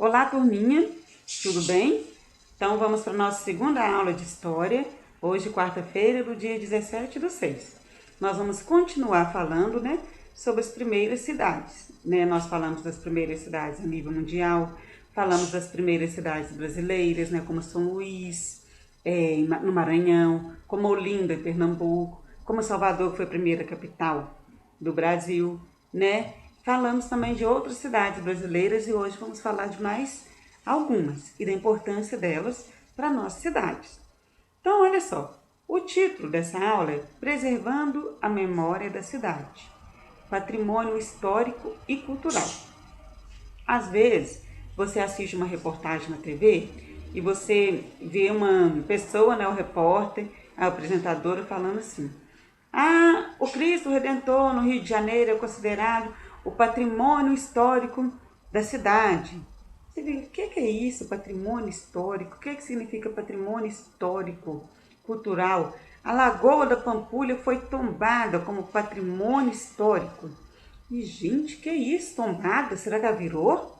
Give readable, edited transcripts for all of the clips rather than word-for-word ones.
Olá, turminha, tudo bem? Então vamos para a nossa segunda aula de História, hoje quarta-feira do dia 17/6. Nós vamos continuar falando, sobre as primeiras cidades, Nós falamos das primeiras cidades a nível mundial, falamos das primeiras cidades brasileiras, como São Luís, no Maranhão, como Olinda, em Pernambuco, como Salvador, que foi a primeira capital do Brasil, Falamos também de outras cidades brasileiras e hoje vamos falar de mais algumas e da importância delas para nossas cidades. Então, olha só, o título dessa aula é Preservando a Memória da Cidade, Patrimônio Histórico e Cultural. Às vezes, você assiste uma reportagem na TV e você vê uma pessoa, o repórter, a apresentadora falando assim: o Cristo Redentor no Rio de Janeiro é considerado o patrimônio histórico da cidade. Você vê, o que é isso, patrimônio histórico? O que significa patrimônio histórico, cultural? A Lagoa da Pampulha foi tombada como patrimônio histórico. E, gente, que é isso, tombada? Será que ela virou?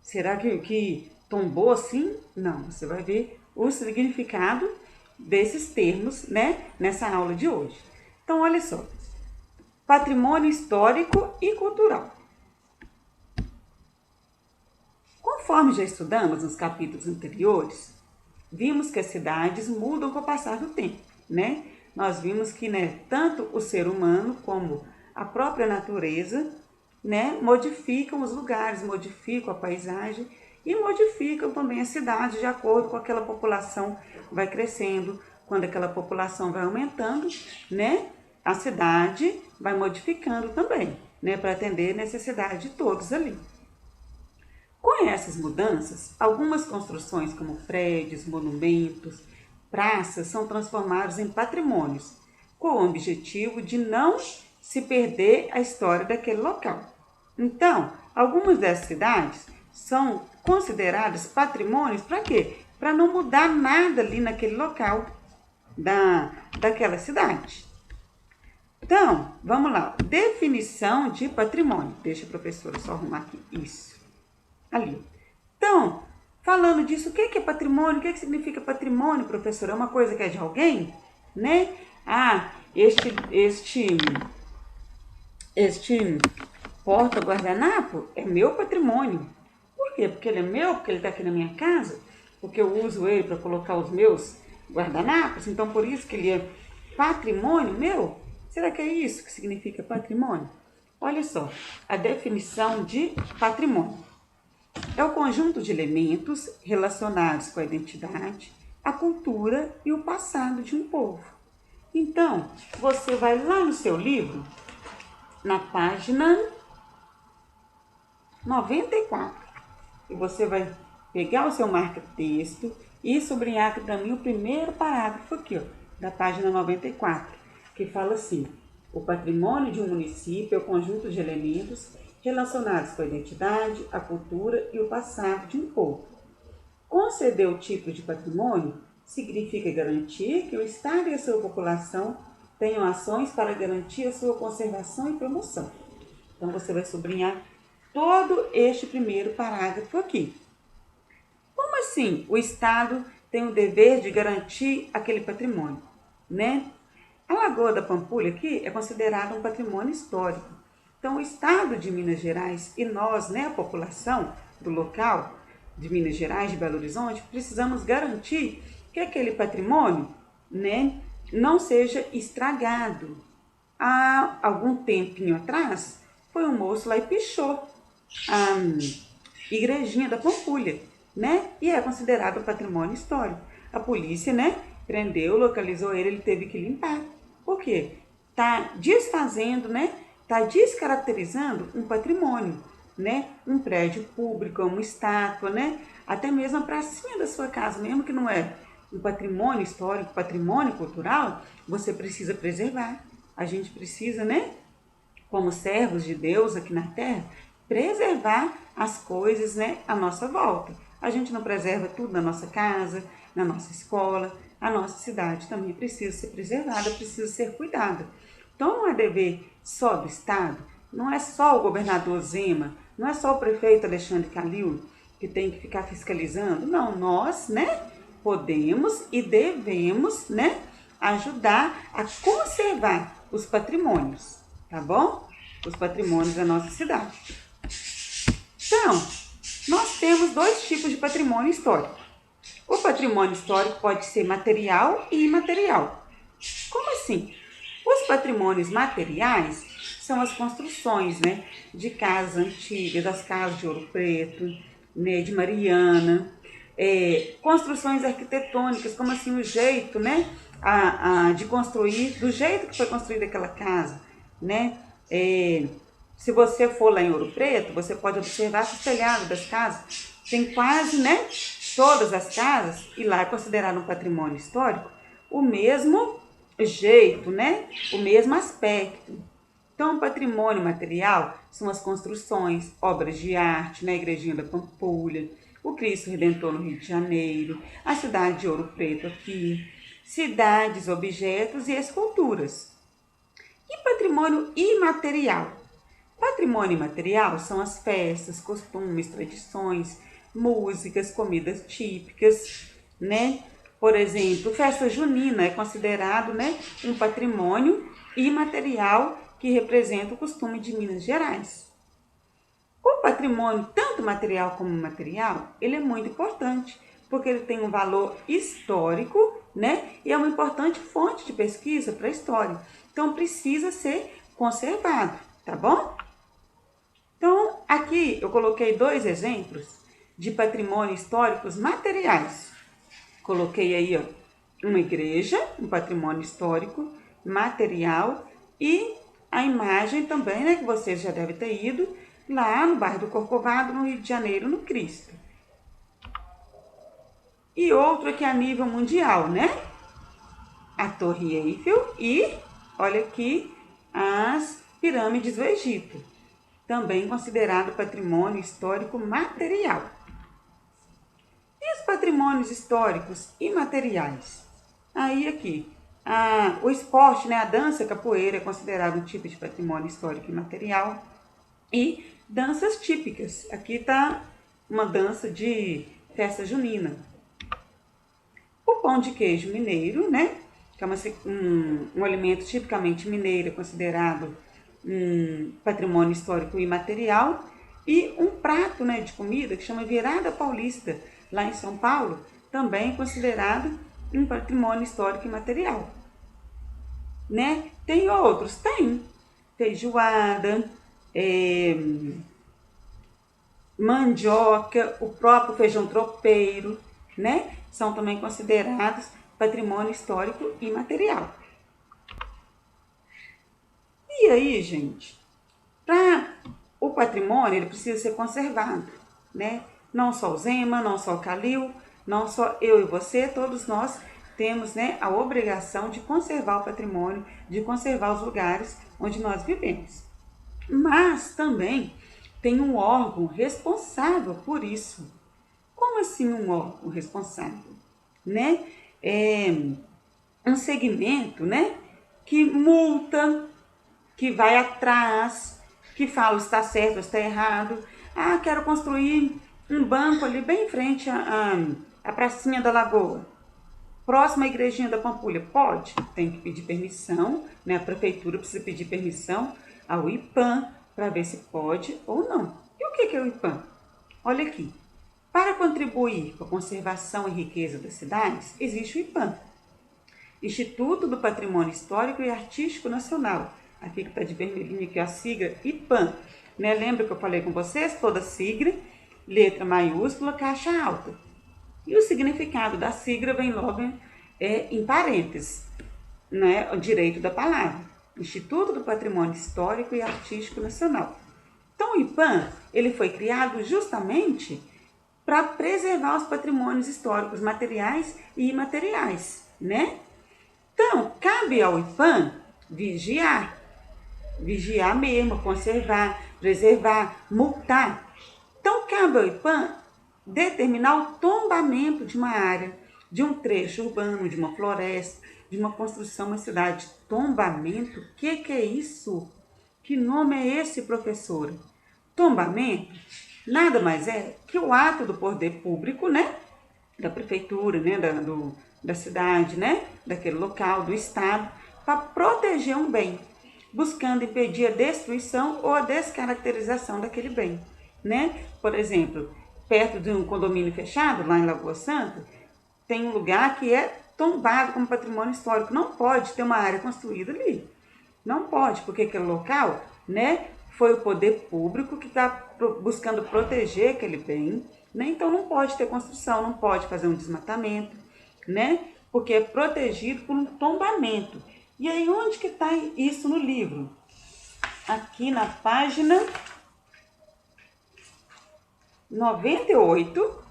Será que tombou assim? Não, você vai ver o significado desses termos, nessa aula de hoje. Então, olha só. Patrimônio histórico e cultural. Conforme já estudamos nos capítulos anteriores, vimos que as cidades mudam com o passar do tempo, Nós vimos que, tanto o ser humano como a própria natureza, modificam os lugares, modificam a paisagem e modificam também a cidade de acordo com aquela população vai crescendo. Quando aquela população vai aumentando, a cidade vai modificando também, para atender a necessidade de todos ali. Com essas mudanças, algumas construções como prédios, monumentos, praças são transformados em patrimônios, com o objetivo de não se perder a história daquele local. Então, algumas dessas cidades são consideradas patrimônios para quê? Para não mudar nada ali naquele local daquela cidade. Então, vamos lá. Definição de patrimônio. Deixa a professora só arrumar aqui. Isso. Ali. Então, falando disso, o que é patrimônio? O que significa patrimônio, professora? É uma coisa que é de alguém? Este porta-guardanapo é meu patrimônio. Por quê? Porque ele é meu, porque ele está aqui na minha casa, porque eu uso ele para colocar os meus guardanapos, então por isso que ele é patrimônio meu? Será que é isso que significa patrimônio? Olha só, a definição de patrimônio. É o conjunto de elementos relacionados com a identidade, a cultura e o passado de um povo. Então, você vai lá no seu livro, na página 94, e você vai pegar o seu marca-texto e sublinhar para mim o primeiro parágrafo aqui, da página 94, que fala assim: o patrimônio de um município é o conjunto de elementos relacionados com a identidade, a cultura e o passado de um povo. Conceder o tipo de patrimônio significa garantir que o Estado e a sua população tenham ações para garantir a sua conservação e promoção. Então, você vai sublinhar todo este primeiro parágrafo aqui. Como assim o Estado tem o dever de garantir aquele patrimônio, A Lagoa da Pampulha aqui é considerada um patrimônio histórico. Então, o Estado de Minas Gerais e nós, a população do local de Minas Gerais, de Belo Horizonte, precisamos garantir que aquele patrimônio, não seja estragado. Há algum tempinho atrás, foi um moço lá e pichou a igrejinha da Pampulha, E é considerado patrimônio histórico. A polícia, prendeu, localizou ele teve que limpar. Por quê? Está desfazendo, está descaracterizando um patrimônio, Um prédio público, uma estátua, Até mesmo a pracinha da sua casa, mesmo que não é um patrimônio histórico, patrimônio cultural, você precisa preservar. A gente precisa, como servos de Deus aqui na Terra, preservar as coisas, à nossa volta. A gente não preserva tudo na nossa casa, na nossa escola, a nossa cidade também precisa ser preservada, precisa ser cuidada. Então, não é dever só do Estado, não é só o governador Zema, não é só o prefeito Alexandre Calil que tem que ficar fiscalizando. Não, nós, né, podemos e devemos, né, ajudar a conservar os patrimônios, tá bom? Os patrimônios da nossa cidade. Então, nós temos dois tipos de patrimônio histórico. O patrimônio histórico pode ser material e imaterial. Como assim? Os patrimônios materiais são as construções, né, de casas antigas, das casas de Ouro Preto, né, de Mariana, construções arquitetônicas, como assim o jeito, né, de construir, do jeito que foi construída aquela casa, né? Se você for lá em Ouro Preto, você pode observar que o telhado das casas tem quase, né, todas as casas, e lá é considerado um patrimônio histórico, o mesmo jeito, né, o mesmo aspecto. Então, o patrimônio material são as construções, obras de arte, na Igrejinha da Pampulha, o Cristo Redentor no Rio de Janeiro, a cidade de Ouro Preto aqui, cidades, objetos e esculturas. E patrimônio imaterial? Patrimônio imaterial são as festas, costumes, tradições, músicas, comidas típicas, né? Por exemplo, festa junina é considerado, né, um patrimônio imaterial que representa o costume de Minas Gerais. O patrimônio, tanto material como imaterial, ele é muito importante, porque ele tem um valor histórico, né? E é uma importante fonte de pesquisa para a história. Então, precisa ser conservado, tá bom? Então, aqui eu coloquei dois exemplos de patrimônio históricos materiais. Coloquei aí, ó, uma igreja, um patrimônio histórico material, e a imagem também, né, que vocês já devem ter ido, lá no bairro do Corcovado, no Rio de Janeiro, no Cristo. E outro aqui a nível mundial, né? A Torre Eiffel e, olha aqui, as pirâmides do Egito. Também considerado patrimônio histórico material. E os patrimônios históricos imateriais? Aí aqui, o esporte, né, a dança capoeira é considerado um tipo de patrimônio histórico imaterial. E danças típicas. Aqui está uma dança de festa junina. O pão de queijo mineiro, né, que é um alimento tipicamente mineiro, considerado um patrimônio histórico imaterial, e um prato, né, de comida que chama virada paulista, lá em São Paulo, também considerado um patrimônio histórico imaterial. Né? Tem outros? Tem. Feijoada, mandioca, o próprio feijão tropeiro, né? São também considerados patrimônio histórico imaterial. E aí, gente, para o patrimônio, ele precisa ser conservado, né? Não só o Zema, não só o Calil, não só eu e você, todos nós temos, né, a obrigação de conservar o patrimônio, de conservar os lugares onde nós vivemos. Mas também tem um órgão responsável por isso. Como assim um órgão responsável? Né? Um segmento, né, que multa, que vai atrás, que fala se está certo ou está errado. Ah, quero construir um banco ali bem em frente à pracinha da Lagoa. Próxima à Igrejinha da Pampulha. Pode? Tem que pedir permissão, né? A prefeitura precisa pedir permissão ao IPAM para ver se pode ou não. E o que é o IPAM? Olha aqui. Para contribuir com a conservação e riqueza das cidades, existe o IPAM, Instituto do Patrimônio Histórico e Artístico Nacional. Aqui que está de vermelhinho aqui a sigla IPAM. Né? Lembra que eu falei com vocês? Toda sigla, letra maiúscula, caixa alta. E o significado da sigla vem logo em parênteses, né? O direito da palavra. Instituto do Patrimônio Histórico e Artístico Nacional. Então, o IPAM, ele foi criado justamente para preservar os patrimônios históricos materiais e imateriais, né? Então, cabe ao IPAM vigiar mesmo, conservar, preservar, multar. Então, cabe ao IPAM determinar o tombamento de uma área, de um trecho urbano, de uma floresta, de uma construção, uma cidade. Tombamento? O que é isso? Que nome é esse, professora? Tombamento nada mais é que o ato do poder público, né, da prefeitura, né, da cidade, né, daquele local, do estado, para proteger um bem, buscando impedir a destruição ou a descaracterização daquele bem, né? Por exemplo, perto de um condomínio fechado, lá em Lagoa Santa, tem um lugar que é tombado como patrimônio histórico. Não pode ter uma área construída ali. Não pode, porque aquele local, né, foi o poder público que está buscando proteger aquele bem, né? Então não pode ter construção, não pode fazer um desmatamento, né? Porque é protegido por um tombamento. E aí onde que está isso no livro? Aqui na página 98,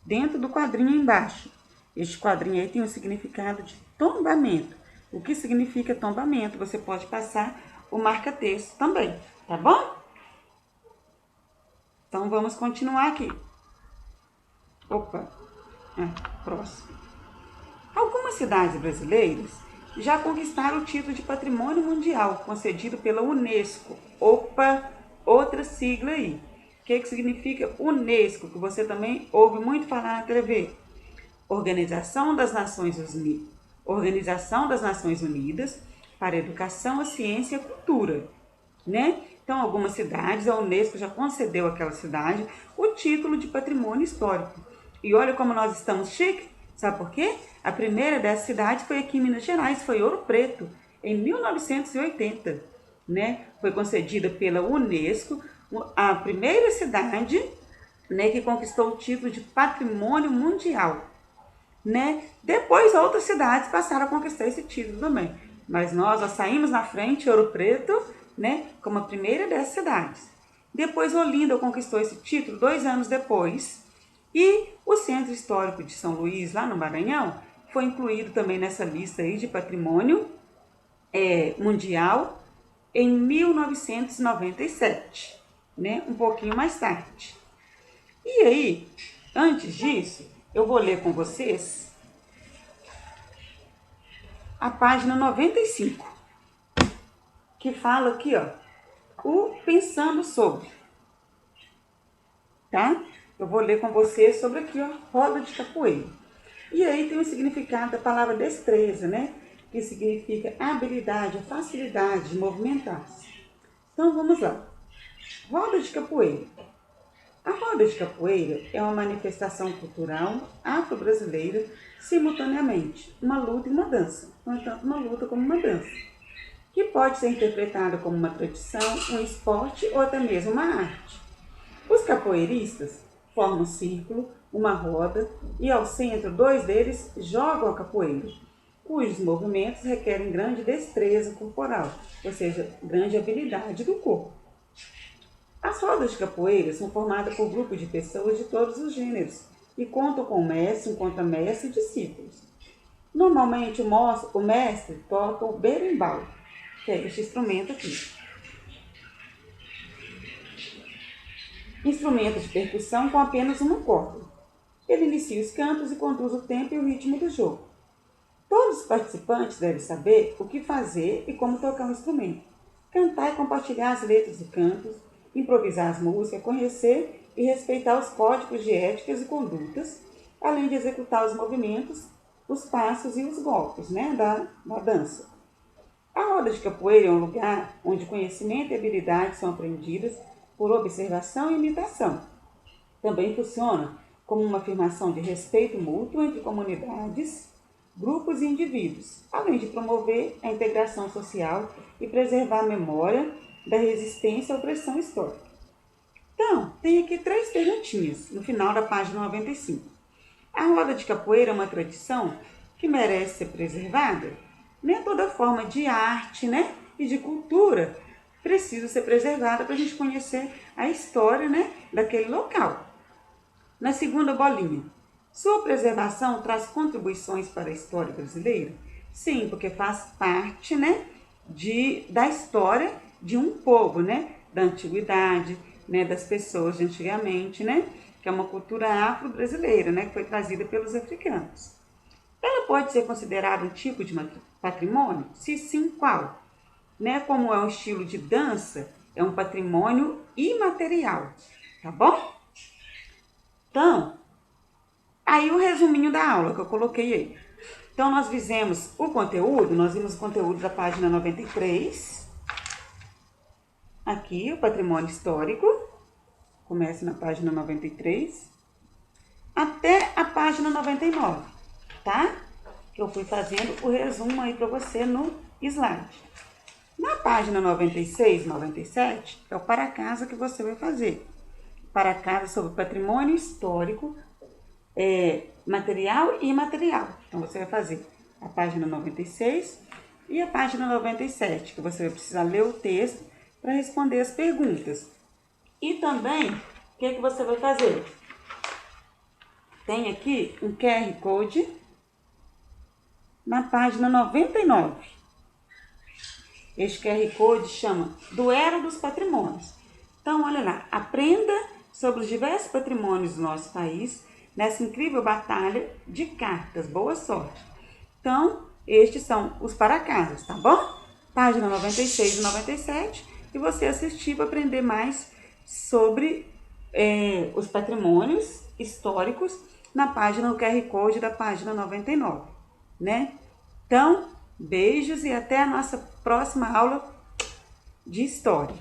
dentro do quadrinho embaixo. Este quadrinho aí tem um significado de tombamento. O que significa tombamento? Você pode passar o marca-texto também, tá bom? Então vamos continuar aqui. Opa, próximo. Algumas cidades brasileiras já conquistaram o título de Patrimônio Mundial, concedido pela Unesco. Opa, outra sigla aí. O que significa Unesco, que você também ouve muito falar na TV? Organização das Nações Unidas para a Educação, a Ciência e a Cultura, né? Então, algumas cidades, a Unesco já concedeu àquela cidade o título de patrimônio histórico. E olha como nós estamos chique, sabe por quê? A primeira dessas cidades foi aqui em Minas Gerais, foi Ouro Preto, em 1980, né? Foi concedida pela Unesco, a primeira cidade, né, que conquistou o título de Patrimônio Mundial, né? Depois outras cidades passaram a conquistar esse título também. Mas nós saímos na frente, Ouro Preto, né, como a primeira dessas cidades. Depois Olinda conquistou esse título 2 anos depois. E o Centro Histórico de São Luís, lá no Maranhão, foi incluído também nessa lista aí de patrimônio mundial em 1997, né? Um pouquinho mais tarde. E aí, antes disso, eu vou ler com vocês a página 95, que fala aqui, ó, o Pensando Sobre, tá? Eu vou ler com vocês sobre aqui, ó, roda de capoeira. E aí tem o significado da palavra destreza, né? Que significa habilidade, a facilidade de movimentar-se. Então vamos lá. Roda de capoeira. A roda de capoeira é uma manifestação cultural afro-brasileira simultaneamente, uma luta e uma dança, tanto uma luta como uma dança, que pode ser interpretada como uma tradição, um esporte ou até mesmo uma arte. Os capoeiristas formam um círculo, uma roda, e ao centro 2 deles jogam a capoeira, cujos movimentos requerem grande destreza corporal, ou seja, grande habilidade do corpo. As rodas de capoeira são formadas por grupos de pessoas de todos os gêneros e contam com um contra-mestre e discípulos. Normalmente o mestre toca o berimbau, que é este instrumento aqui. Instrumento de percussão com apenas uma corda. Ele inicia os cantos e conduz o tempo e o ritmo do jogo. Todos os participantes devem saber o que fazer e como tocar o instrumento, cantar e compartilhar as letras do canto, improvisar as músicas, conhecer e respeitar os códigos de éticas e condutas, além de executar os movimentos, os passos e os golpes, né, da dança. A roda de capoeira é um lugar onde conhecimento e habilidade são aprendidas por observação e imitação. Também funciona como uma afirmação de respeito mútuo entre comunidades, grupos e indivíduos, além de promover a integração social e preservar a memória da resistência à opressão histórica. Então, tem aqui 3 perguntinhas no final da página 95. A roda de capoeira é uma tradição que merece ser preservada? Nem toda forma de arte, né, e de cultura precisa ser preservada para a gente conhecer a história, né, daquele local. Na segunda bolinha, sua preservação traz contribuições para a história brasileira? Sim, porque faz parte, né, da história de um povo, né, da antiguidade, né, das pessoas de antigamente, né, que é uma cultura afro-brasileira, né, que foi trazida pelos africanos. Ela pode ser considerada um tipo de patrimônio? Se sim, qual? Né, como é um estilo de dança é um patrimônio imaterial, tá bom? Então, aí o resuminho da aula que eu coloquei aí. Então, nós vimos o conteúdo da página 93. Aqui, o patrimônio histórico. Começa na página 93 até a página 99, tá? Que eu fui fazendo o resumo aí para você no slide. Na página 96, 97, é o para casa que você vai fazer. Para casa sobre patrimônio histórico, material e imaterial. Então, você vai fazer a página 96 e a página 97, que você vai precisar ler o texto para responder as perguntas. E também, o que você vai fazer? Tem aqui um QR Code na página 99. Este QR Code chama Duelo dos Patrimônios. Então, olha lá, aprenda sobre os diversos patrimônios do nosso país nessa incrível batalha de cartas. Boa sorte! Então, estes são os para casas, tá bom? Página 96 e 97. E você assistir para aprender mais sobre os patrimônios históricos na página, no QR Code da página 99, né? Então, beijos e até a nossa próxima aula de história.